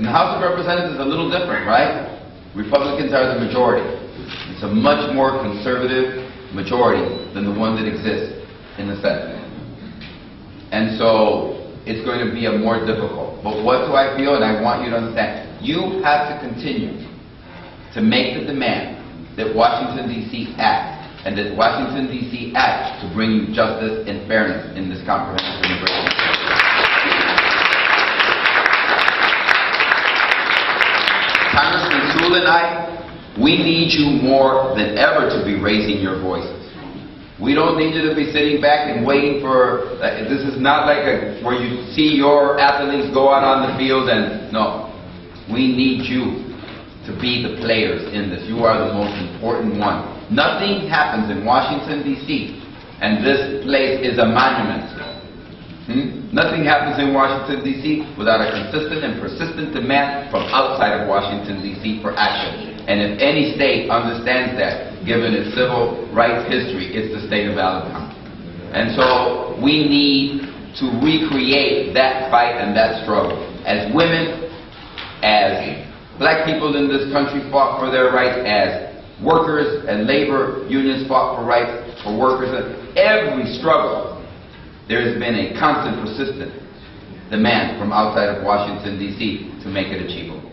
In the House of Representatives, it's a little different, right? Republicans are the majority. It's a much more conservative majority than the one that exists in the Senate. And so it's going to be a more difficult. But what do I feel? And I want you to understand. You have to continue to make the demand that Washington, D.C. act, and that Washington, D.C. act to bring you justice and fairness in this comprehensive immigration. Congressman Sewell and I, we need you more than ever to be raising your voices. We don't need you to be sitting back and waiting for, this is not like where you see your athletes go out on the field and, no. We need you to be the players in this. You are the most important one. Nothing happens in Washington, D.C., and this place is a monument. Nothing happens in Washington, D.C. without a consistent and persistent demand from outside of Washington, D.C. for action. And if any state understands that, given its civil rights history, it's the state of Alabama. And so we need to recreate that fight and that struggle. As women, as black people in this country fought for their rights, as workers and labor unions fought for rights for workers, and every struggle, there has been a constant, persistent demand from outside of Washington, D.C. to make it achievable.